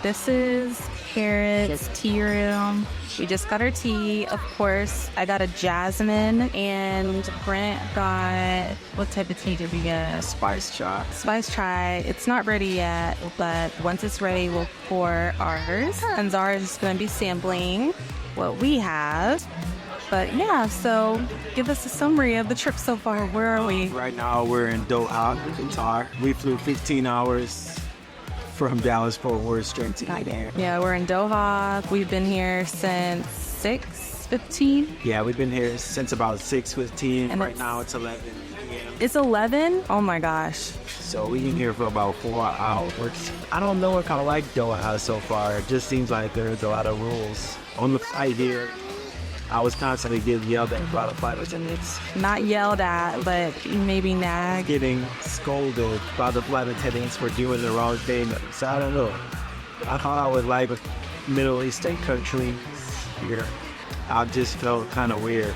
this is Carrot's tea room. We just got our tea, of course. I got a jasmine, and Brent got, what type of tea did we get? Spice chai. Spice chai. It's not ready yet, but once it's ready, we'll pour ours. And Zara's just going to be sampling what we have. But yeah, so give us a summary of the trip so far. Where are we? Right now we're in Doha, Qatar. We flew 15 hours from Dallas Fort Worth straight to Ghana. Yeah, we're in Doha. We've been here since 6:15. Yeah, we've been here since about 6:15. And right now it's 11 p.m. It's 11? Oh my gosh. So we've been here for about 4 hours. I don't know if I like Doha so far. It just seems like there's a lot of rules. On the flight here, I was constantly getting yelled at by the flight attendants. Not yelled at, but maybe nagged. Getting scolded by the flight attendants for doing the wrong thing. So I don't know. I thought I would like a Middle Eastern country here. I just felt kind of weird.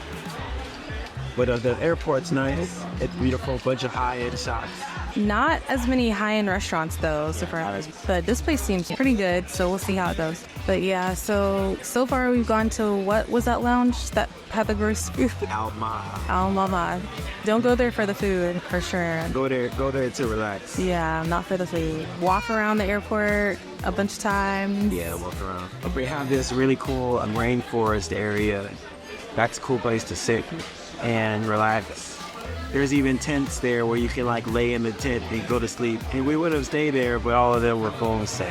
But the airport's nice. It's beautiful, bunch of high-end shops. Not as many high-end restaurants though, so far. But this place seems pretty good, so we'll see how it goes. But yeah, so far we've gone to, what was that lounge that had the gross food? Al Mama. Don't go there for the food, for sure. Go there to relax. Yeah, not for the food. Walk around the airport a bunch of times. Yeah, walk around. We have this really cool rainforest area. That's a cool place to sit and relax. There's even tents there where you can like lay in the tent and go to sleep. And we would have stayed there, but all of them were full. So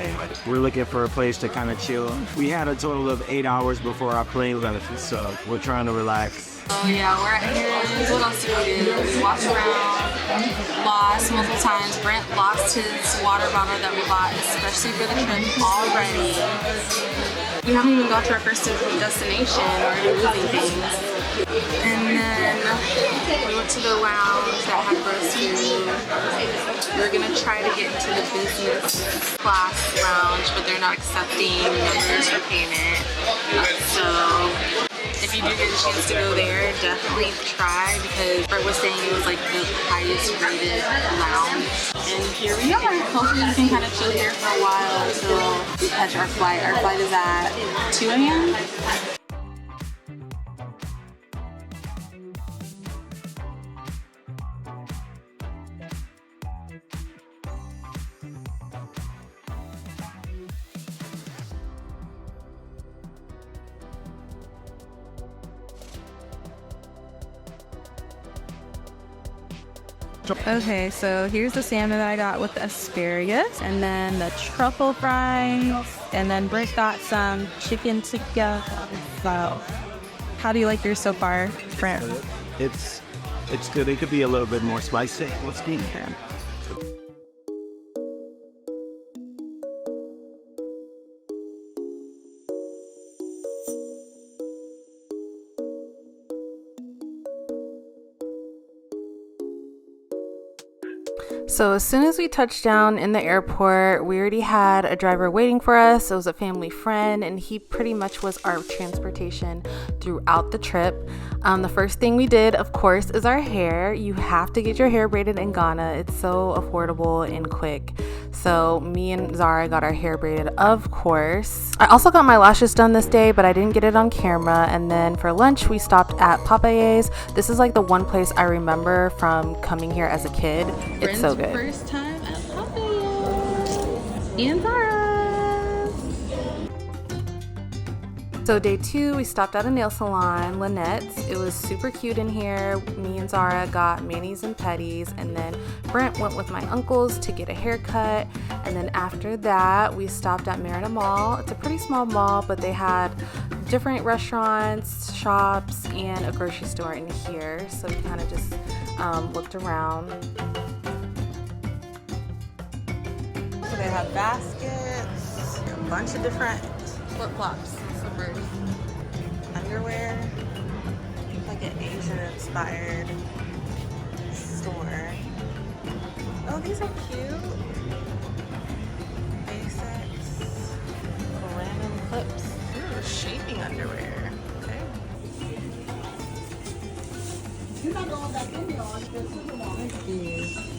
we're looking for a place to kind of chill. We had a total of 8 hours before our plane left, so we're trying to relax. Oh yeah, we're at here. What else did we do? We walked around, lost multiple times. Brent lost his water bottle that we bought especially for the trip already. We haven't even got to our first destination or losing things. And then we went to the lounge that had gross food. We're gonna try to get into the business class lounge, but they're not accepting numbers for payment. So if you do get a chance to go there, definitely try, because Brett was saying it was like the highest rated lounge. And here we are. Hopefully we can kind of chill here for a while until we catch our flight. Our flight is at 2 a.m. Okay, so here's the salmon that I got with the asparagus, and then the truffle fries, and then Britt got some chicken tikka. So, how do you like yours so far, Brent? It's good. It could be a little bit more spicy. Let's see. So as soon as we touched down in the airport, we already had a driver waiting for us. It was a family friend, and he pretty much was our transportation throughout the trip. The first thing we did, of course, is our hair. You have to get your hair braided in Ghana. It's so affordable and quick. So me and Zara got our hair braided, of course. I also got my lashes done this day, but I didn't get it on camera. And then for lunch, we stopped at Popeye's. This is like the one place I remember from coming here as a kid. It's so good. First time at Popeye's and Zara's. So day 2, we stopped at a nail salon, Lynette's. It was super cute in here. Me and Zara got manis and petties, and then Brent went with my uncles to get a haircut. And then after that, we stopped at Marina Mall. It's a pretty small mall, but they had different restaurants, shops, and a grocery store in here. So we kind of just looked around. So they have baskets, a bunch of different flip-flops, slippers, underwear, like an Asian-inspired store. Oh, these are cute. Basics, random clips. Ooh, shaping underwear. Okay. You're not going back in there, are you?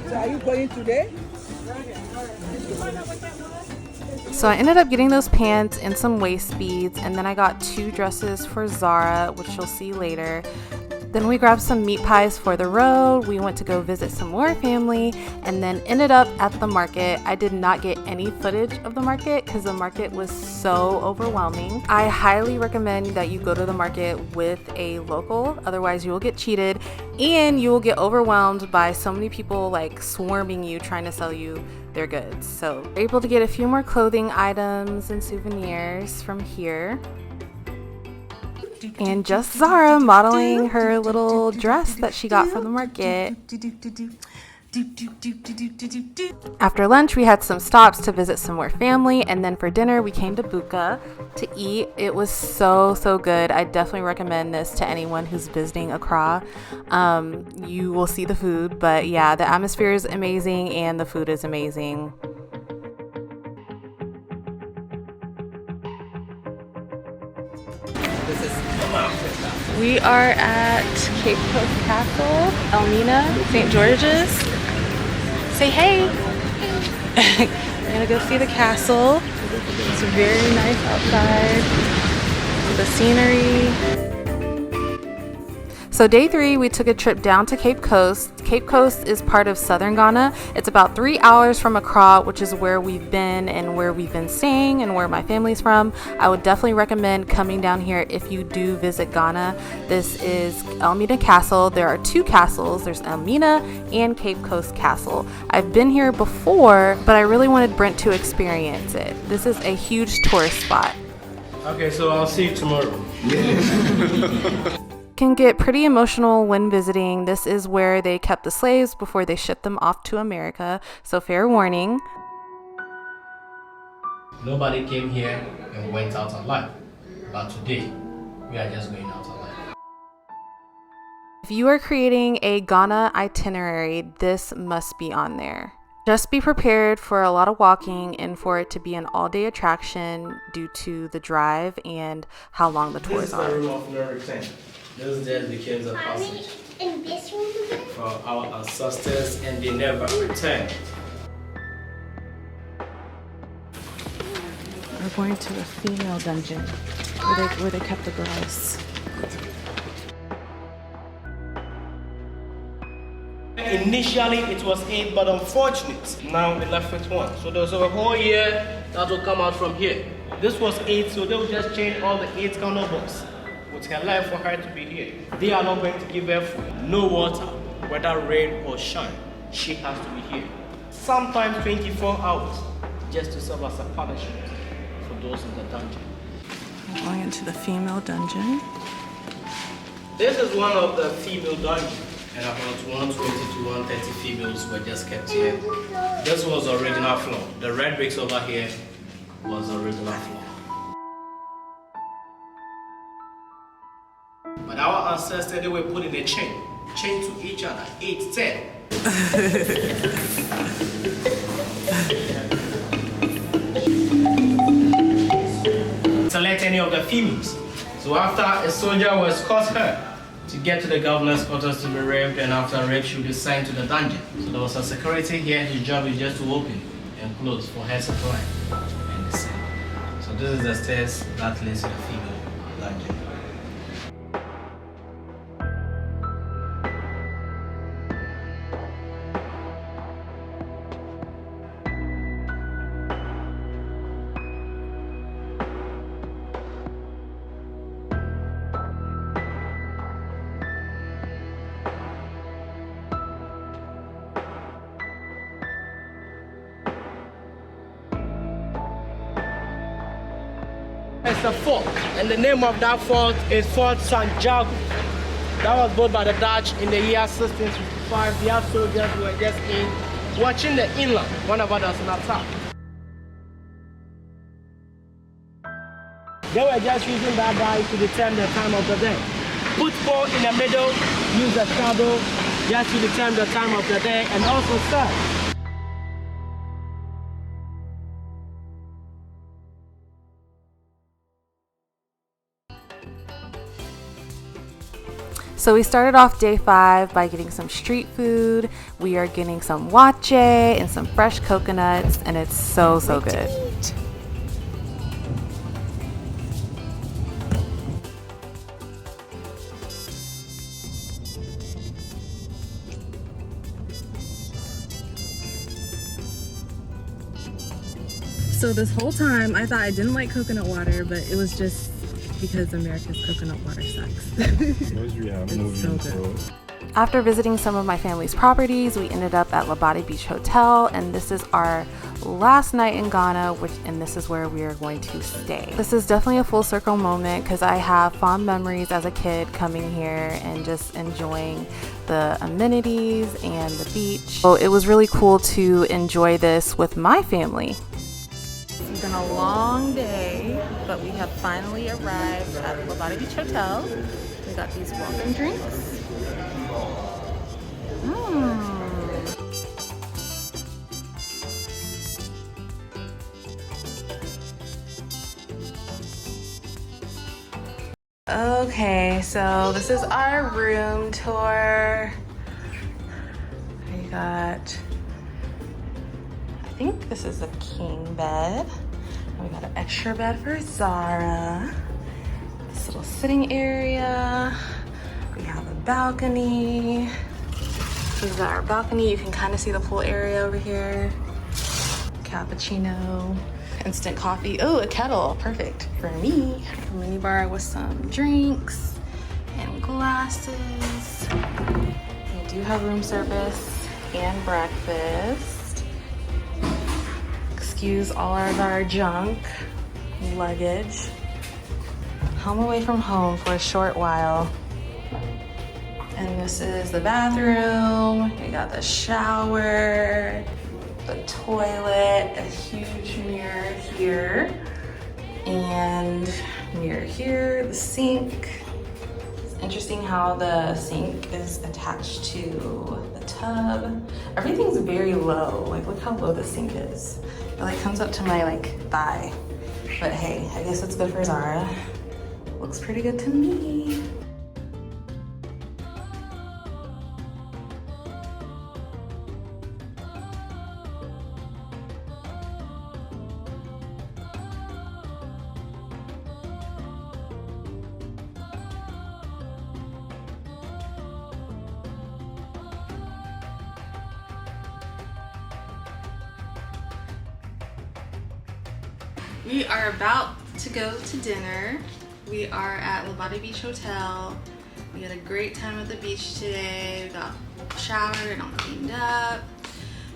So are you going today? So I ended up getting those pants and some waist beads, and then I got 2 dresses for Zara, which you'll see later. Then we grabbed some meat pies for the road. We went to go visit some more family and then ended up at the market. I did not get any footage of the market because the market was so overwhelming. I highly recommend that you go to the market with a local, otherwise you will get cheated and you will get overwhelmed by so many people like swarming you trying to sell you their goods. So we're able to get a few more clothing items and souvenirs from here. And just Zara modeling her little dress that she got from the market. After lunch, we had some stops to visit some more family, and then for dinner, we came to Buka to eat. It was so good. I definitely recommend this to anyone who's visiting Accra. You will see the food, but yeah, the atmosphere is amazing and the food is amazing. We are at Cape Coast Castle, Elmina, St. George's. Say hey! We're gonna go see the castle. It's very nice outside. The scenery. So day 3, we took a trip down to Cape Coast. Cape Coast is part of southern Ghana. It's about 3 hours from Accra, which is where we've been and where we've been staying and where my family's from. I would definitely recommend coming down here if you do visit Ghana. This is Elmina Castle. There are 2 castles. There's Elmina and Cape Coast Castle. I've been here before, but I really wanted Brent to experience it. This is a huge tourist spot. Okay, so I'll see you tomorrow. Can get pretty emotional when visiting. This is where they kept the slaves before they shipped them off to America, so fair warning. Nobody came here and went out alive, but today we are just going out alive. If you are creating a Ghana itinerary, this must be on there. Just be prepared for a lot of walking and for it to be an all-day attraction due to the drive and how long the tours are. This is the room of no return. This just became the passage in this room for our ancestors, and they never returned. We're going to the female dungeon where they kept the girls. Initially it was 8, but unfortunate, now we left with 1. So there's a whole year that will come out from here. This was 8, so they will just change all the 8 counterballs. With her life for her to be here. They are not going to give her food, no water, whether rain or shine. She has to be here. Sometimes 24 hours, just to serve as a punishment for those in the dungeon. We're going into the female dungeon. This is one of the female dungeons, and about 120 to 130 females were just kept here. This was the original floor. The red bricks over here was the original floor. But our ancestors, they were put in a chain to each other, 8, 10. Select any of the females. So after a soldier will escort her to get to the governor's quarters to be raped, and after rape she will be sent to the dungeon. So there was a security here. His job is just to open and close for her to climb and descend. So this is the stairs that leads to the female dungeon. It's a fort, and the name of that fort is Fort San Jago. That was built by the Dutch in the year 1655. Their soldiers were just in watching the inland whenever there's an attack. They were just using that guy to determine the time of the day. Put 4 in the middle, use the shadow just to determine the time of the day, and also serve. So we started off day 5 by getting some street food. We are getting some wache and some fresh coconuts, and it's so good. So this whole time I thought I didn't like coconut water, but it was just because America's coconut water sucks. It's so good. After visiting some of my family's properties, we ended up at Labadi Beach Hotel, and this is our last night in Ghana, and this is where we are going to stay. This is definitely a full circle moment because I have fond memories as a kid coming here and just enjoying the amenities and the beach. So it was really cool to enjoy this with my family. It's been a long day, but we have finally arrived at Labadi Beach Hotel. We got these welcome drinks. Okay, so this is our room tour. We got, I think this is a king bed. And we got an extra bed for Zara. This little sitting area. We have a balcony. This is our balcony. You can kind of see the pool area over here. Cappuccino, instant coffee. Oh, a kettle, perfect for me. A mini bar with some drinks and glasses. We do have room service and breakfast. Excuse all of our junk, luggage. Home away from home for a short while. And this is the bathroom. We got the shower, the toilet, a huge mirror here, and mirror here, the sink. It's interesting how the sink is attached to the tub. Everything's very low. Like, look how low the sink is. It like comes up to my like thigh. But hey, I guess it's good for Zara. Looks pretty good to me. We are about to go to dinner. We are at Labadi Beach Hotel. We had a great time at the beach today. We got showered and all cleaned up.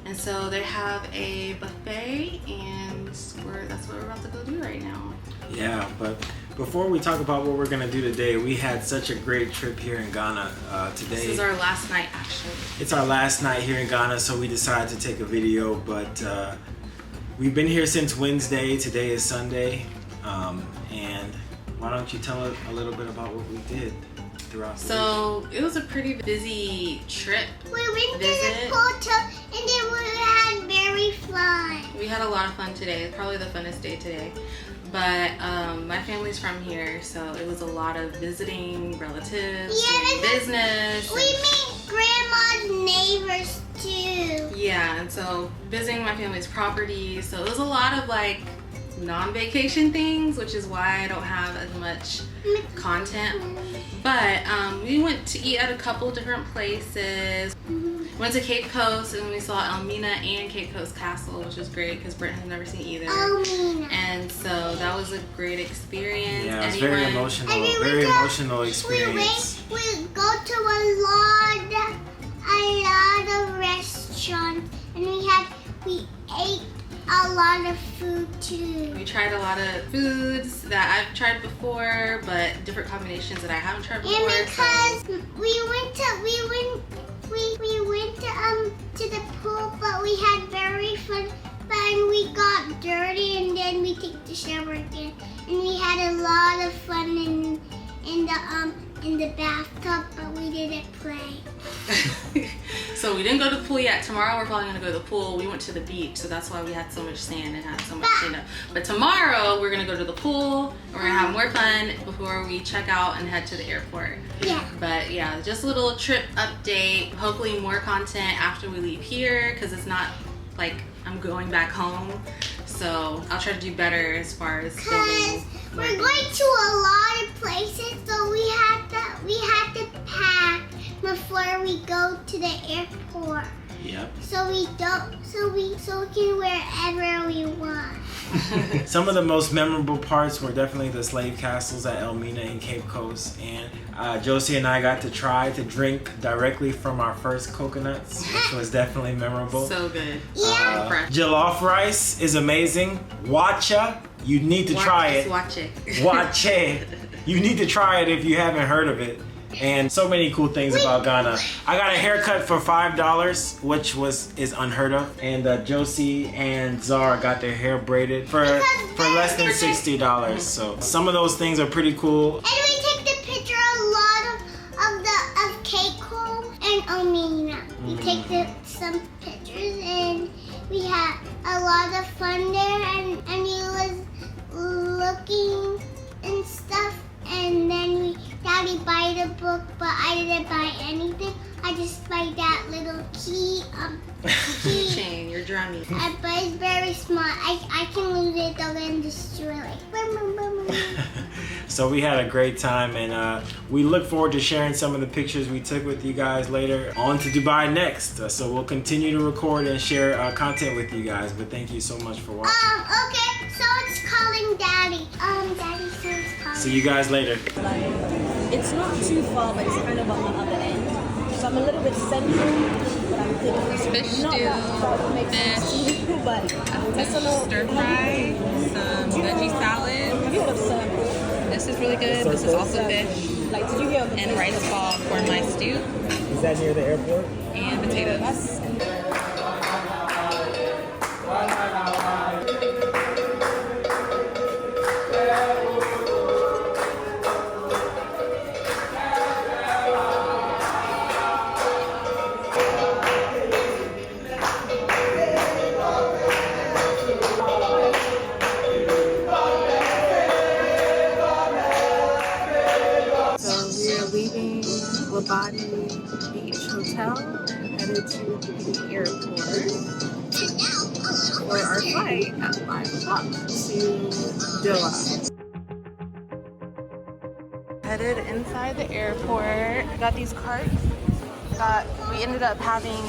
And so they have a buffet, and that's what we're about to go do right now. Yeah, but before we talk about what we're gonna do today, we had such a great trip here in Ghana today. This is our last night, actually. It's our last night here in Ghana, so we decided to take a video, but we've been here since Wednesday. Today is Sunday, and why don't you tell us a little bit about what we did throughout the week? So it was a pretty busy trip. We went to the hotel and then we had very fun. We had a lot of fun today. Probably the funnest day today. But my family's from here, so it was a lot of visiting relatives, doing business. We met grandma's neighbors too. Yeah, and so visiting my family's property. So it was a lot of like non-vacation things, which is why I don't have as much content. But we went to eat at a couple different places. Went to Cape Coast and we saw Elmina and Cape Coast Castle, which was great because Brent had never seen either. Elmina. And so that was a great experience. Yeah, it was very emotional, very emotional experience. We go to a lot of restaurants, and we ate a lot of food too. We tried a lot of foods that I've tried before, but different combinations that I haven't tried before. And because we went to the pool, but we had very fun. But we got dirty, and then we took the shower again, and we had a lot of fun in the in the bathtub, but we didn't play. So we didn't go to the pool yet. Tomorrow we're probably gonna go to the pool. We went to the beach, so that's why we had so much sand and had so much cleanup. But tomorrow we're gonna go to the pool and we're gonna have more fun before we check out and head to the airport. Yeah. But yeah, just a little trip update. Hopefully more content after we leave here, because it's not like I'm going back home. So I'll try to do better as far as filming. We're going to a lot of places, so we have to pack before we go to the airport. Yep. So we can wherever we want. Some of the most memorable parts were definitely the slave castles at Elmina and Cape Coast, and Josie and I got to try to drink directly from our first coconuts, which was definitely memorable. So good. Yeah. Fresh. Jollof rice is amazing. Wacha, you need to try it. Watch it. Wache, you need to try it if you haven't heard of it. And so many cool things about Ghana. I got a haircut for $5, which is unheard of. And Josie and Zara got their hair braided for less than $60. So some of those things are pretty cool. And we take the picture a lot of Keiko and Omina. We take some pictures and we had a lot of fun there, and we was looking and stuff. And then Daddy buy the book, but I didn't buy anything. I just buy that little Keychain, your drummy. But it's very small. I can lose it though and destroy it. So we had a great time, and we look forward to sharing some of the pictures we took with you guys later. On to Dubai next. So we'll continue to record and share content with you guys. But thank you so much for watching. Okay, so it's calling Daddy. Daddy says it's calling. See you guys later. It's not too far, but it's kind of on the other end. So I'm a little bit central, but I'm thinking Fish not stew, that far to make fish, sense, but stir fry, some veggie salad. Have you heard of circle? This is really good. This is also fish. Like, did you hear of the And rice ball for my stew. Is that near the airport? And potatoes. That's Labadi Beach Hotel, headed to the airport for our flight at 5 o'clock to Doha. Headed inside the airport. Got these carts. We ended up having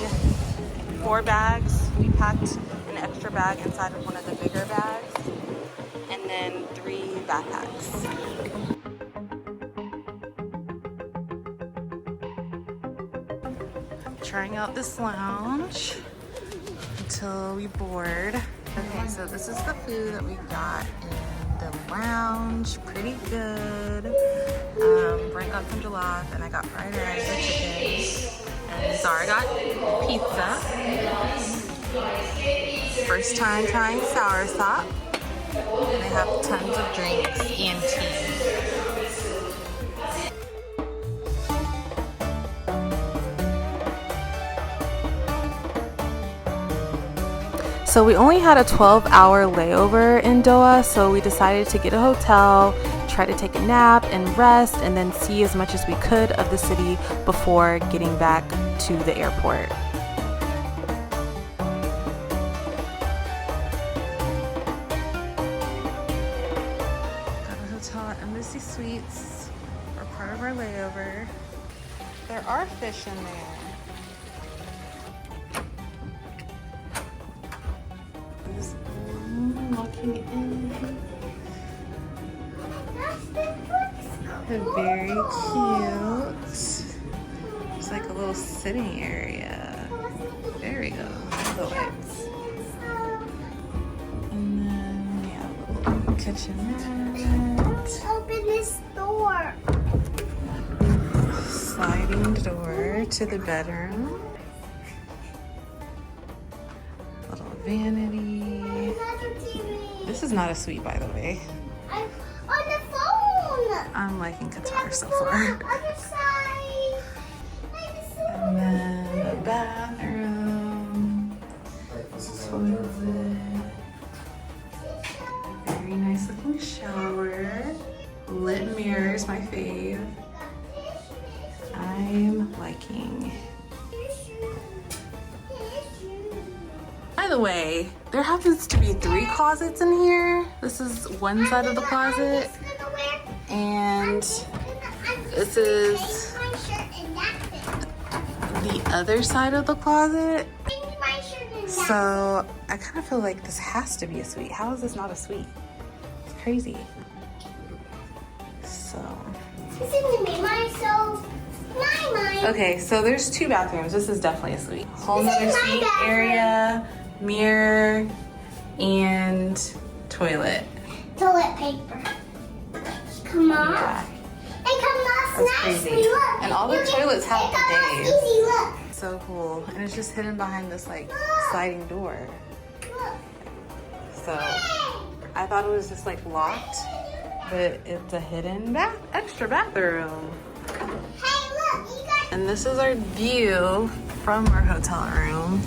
4 bags. We packed an extra bag inside of one of the bigger bags, and then 3 backpacks. Trying out this lounge until we board. Okay, so this is the food that we got in the lounge. Pretty good. Brent got some jollof and I got fried rice and chicken. And Zara got pizza. First time trying soursop. And they have tons of drinks and tea. So we only had a 12-hour layover in Doha, so we decided to get a hotel, try to take a nap and rest, and then see as much as we could of the city before getting back to the airport. Got a hotel at Embassy Suites for part of our layover. There are fish in there. Walking in. Very cute. It's like a little sitting area. There we go. The lights. And then we have a little kitchenette. Let's open this door. Sliding door to the bedroom. Little vanity. Another TV. This is not a suite, by the way. I'm on the phone. I'm liking Qatar so far. Other side. And then the bathroom, toilet, very nice looking shower, lit mirrors, my fave. I'm liking. By the way, there happens to be 3 closets in here. This is one side of the closet, and this is the other side of the closet. So I kind of feel like this has to be a suite. How is this not a suite? It's crazy. So. This is gonna be mine, so mine. Okay, so there's 2 bathrooms. This is definitely a suite. Whole nother suite area, mirror, and toilet. Toilet paper. Come on. Yeah, It comes off that's nicely. crazy. Look. And all the You can- toilets have it comes off bidets. easy. Look. So cool. And it's just hidden behind this like sliding door. Look. So I thought it was just like locked, but it's a hidden extra bathroom. Hey, look. You got. And this is our view from our hotel room.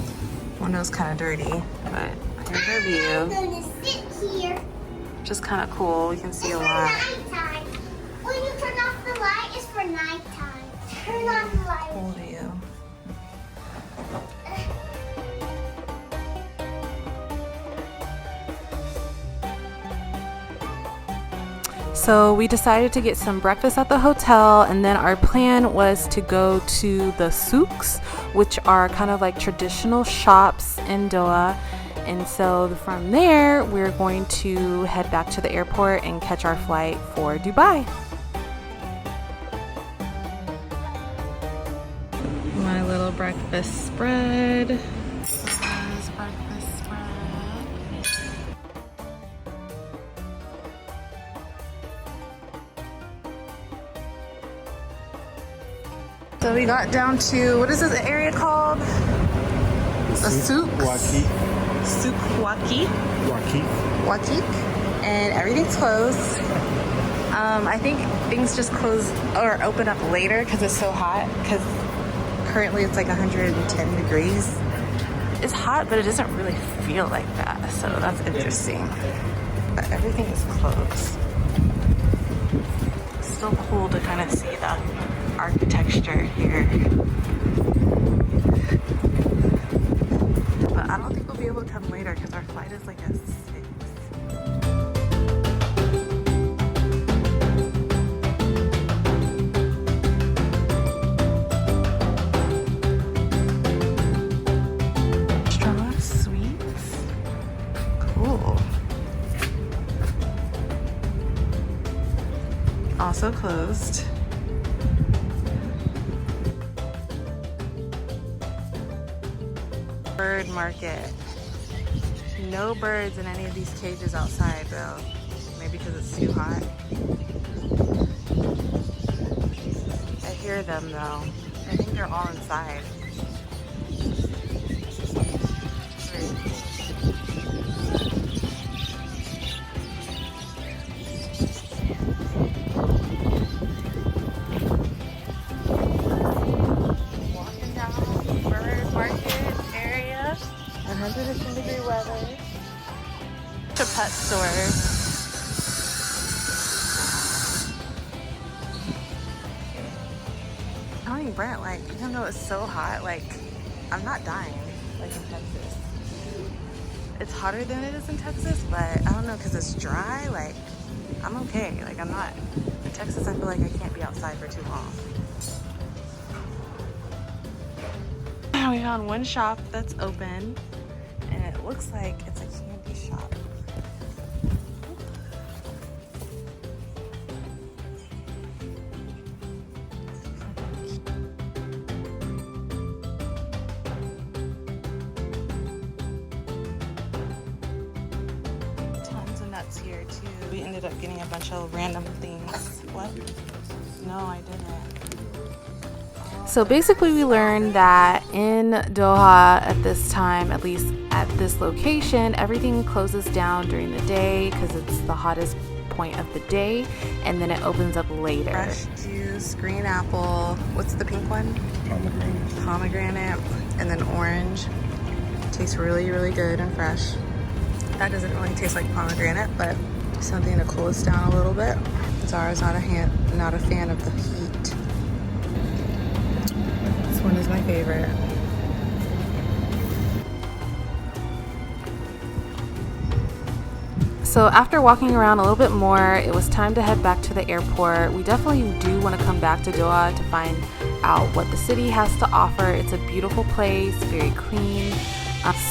Window's kind of dirty, but here's our I'm view. gonna sit here. Just kind of cool. We can see a lot. It's for nighttime. When you turn off the light, it's for nighttime. Turn on the light. Cool view. So we decided to get some breakfast at the hotel, and then our plan was to go to the souks, which are kind of like traditional shops in Doha. And so from there, we're going to head back to the airport and catch our flight for Dubai. My little breakfast spread. This is breakfast spread. So we got down to, what is this area called? The Souks Waqif. Souks Waqif. Waqif. And everything's closed. I think things just close or open up later because it's so hot. Because currently it's like 110 degrees. It's hot, but it doesn't really feel like that. So that's interesting. But everything is closed. It's still cool to kind of see the architecture here. But I don't think we'll be able to come later because our flight is like at 6. Straw sweets. Cool. Also closed. Bird market. No birds in any of these cages outside though. Maybe because it's too hot. I hear them though. I think they're all inside. Walking down bird market area. 110-degree weather. It's a pet store. Telling Brent, like, even though it's so hot, like, I'm not dying, like in Texas. It's hotter than it is in Texas, but I don't know, because it's dry, like, I'm okay. Like, I'm not. In Texas, I feel like I can't be outside for too long. We found one shop that's open, and it looks like it's a candy shop. Tons of nuts here too. We ended up getting a bunch of random things. What? No, I didn't. So basically we learned that in Doha at this time, at least at this location, everything closes down during the day because it's the hottest point of the day, and then it opens up later. Fresh juice, green apple, what's the pink one? Pomegranate. Pomegranate, and then orange. Tastes really, really good and fresh. That doesn't really taste like pomegranate, but something to cool us down a little bit. Zara's not a fan of the heat. This one is my favorite. So after walking around a little bit more, it was time to head back to the airport. We definitely do want to come back to Doha to find out what the city has to offer. It's a beautiful place, very clean.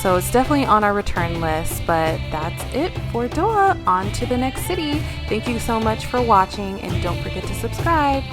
So it's definitely on our return list, but that's it for Doha. On to the next city. Thank you so much for watching, and don't forget to subscribe.